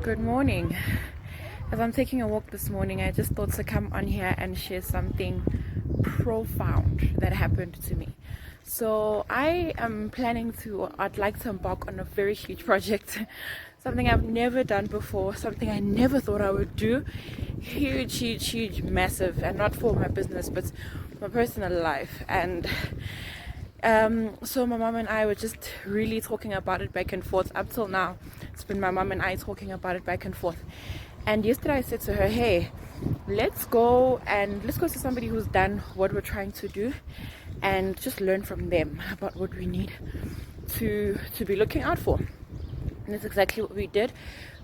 Good morning. As I'm taking a walk this morning, I just thought to come on here and share something profound that happened to me. So I am I'd like to embark on a very huge project, something I've never done before, something I never thought I would do. Huge, massive, and not for my business, but my personal life. And so my mom and I were just really talking about it back and forth. Up till now, it's been my mom and I talking about it back and forth. And yesterday I said to her, hey, let's go to somebody who's done what we're trying to do and just learn from them about what we need to be looking out for. And that's exactly what we did.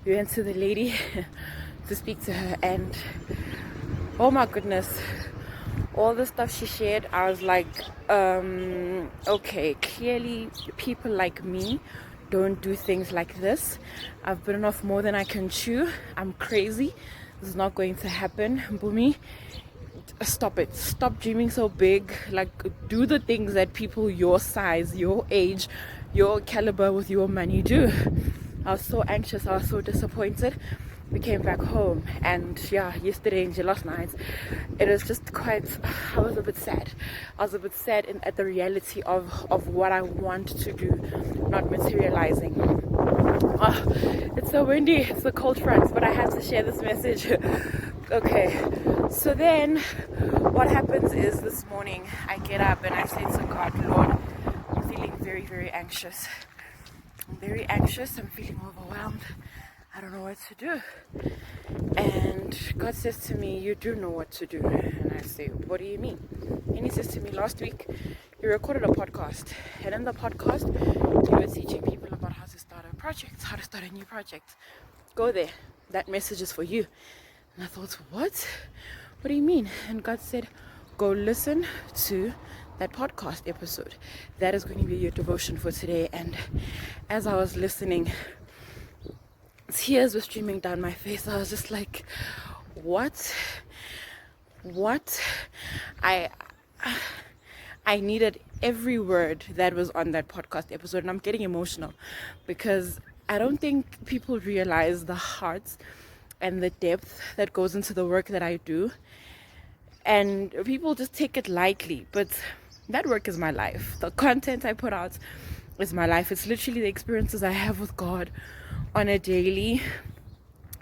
We went to the lady to speak to her, and oh my goodness, all the stuff she shared, I was like, okay, clearly people like me don't do things like this. I've bitten off more than I can chew. I'm crazy. This is not going to happen. Bumi, stop it. Stop dreaming so big. Like, do the things that people your size, your age, your caliber with your money do. I was so anxious. I was so disappointed. We came back home, and yesterday and last night, it was just quite, I was a bit sad. I was a bit sad at the reality of what I want to do not materializing. It's so windy, it's a cold front, but I had to share this message. Okay, so then what happens is this morning I get up and I say to God, Lord, I'm feeling very anxious. I'm very anxious, I'm feeling overwhelmed. I don't know what to do. And God says to me, you do know what to do. And I say, what do you mean? And he says to me, last week you recorded a podcast, and in the podcast you were teaching people about how to start a project, how to start a new project. Go there, that message is for you. And I thought, what do you mean? And God said, go listen to that podcast episode. That is going to be your devotion for today. And as I was listening, tears were streaming down my face. I was just like, what? I needed every word that was on that podcast episode, and I'm getting emotional because I don't think people realize the heart and the depth that goes into the work that I do, and people just take it lightly. But that work is my life. The content I put out is my life. It's literally the experiences I have with God on a daily.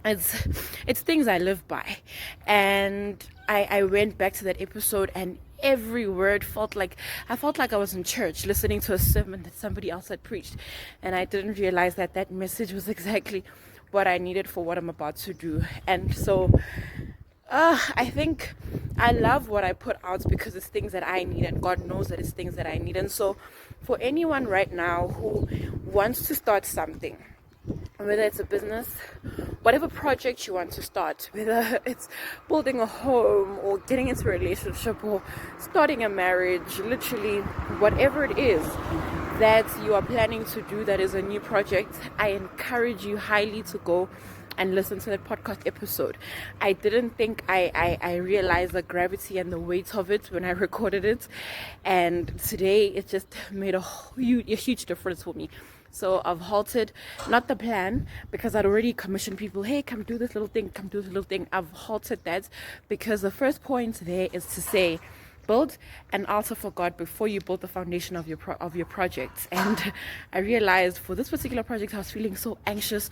It's things I live by. And I went back to that episode, and every word felt like I was in church listening to a sermon that somebody else had preached, and I didn't realize that message was exactly what I needed for what I'm about to do. And so I think I love what I put out because it's things that I need, and God knows that it's things that I need. And so for anyone right now who wants to start something, whether it's a business, whatever project you want to start, whether it's building a home or getting into a relationship or starting a marriage, literally whatever it is that you are planning to do that is a new project, I encourage you highly to go and listen to that podcast episode. I didn't think I realized the gravity and the weight of it when I recorded it, and today it just made a huge difference for me. So I've halted, not the plan, because I'd already commissioned people, hey, come do this little thing. I've halted that because the first point there is to say, build an altar for God before you build the foundation of your projects. And I realized for this particular project, I was feeling so anxious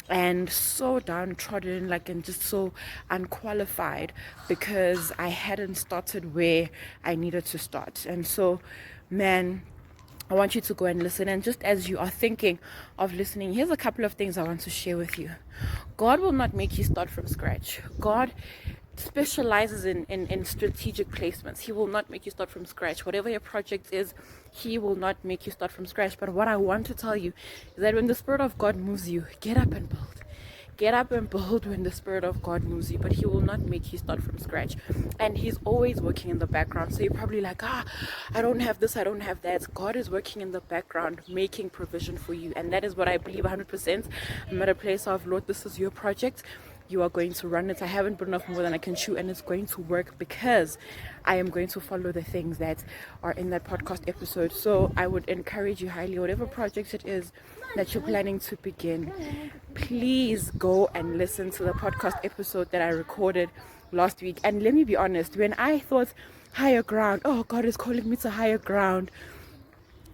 and so downtrodden, and just so unqualified because I hadn't started where I needed to start. And so, man, I want you to go and listen. And just as you are thinking of listening, here's a couple of things I want to share with you. God will not make you start from scratch. God specializes in strategic placements. He will not make you start from scratch. Whatever your project is, he will not make you start from scratch. But what I want to tell you is that when the Spirit of God moves you, get up and build. Get up and build when the Spirit of God moves you, but he will not make you start from scratch. And he's always working in the background. So you're probably like, I don't have this, I don't have that. God is working in the background, making provision for you. And that is what I believe 100%. I'm at a place of, Lord, this is your project. You are going to run it. I haven't bitten off more than I can chew, and it's going to work because I am going to follow the things that are in that podcast episode. So I would encourage you highly, whatever project it is, that you're planning to begin, please go and listen to the podcast episode that I recorded last week. And let me be honest, when I thought higher ground, oh, God is calling me to higher ground,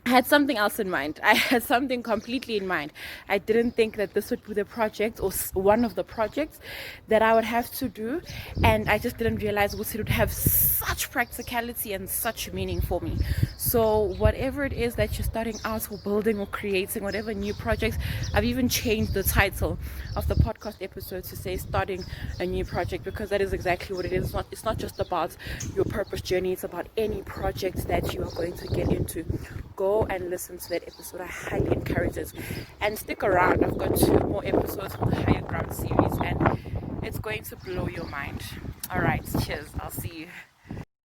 I had something else in mind. I had something completely in mind. I didn't think that this would be the project or one of the projects that I would have to do. And I just didn't realize it would have such practicality and such meaning for me. So whatever it is that you're starting out or building or creating, whatever new projects, I've even changed the title of the podcast episode to say starting a new project, because that is exactly what it is. It's not just about your purpose journey. It's about any project that you are going to get into. Go and listen to that episode. I highly encourage it, and stick around. I've got 2 more episodes of the Higher Ground series, and it's going to blow your mind. All right, cheers. I'll see you.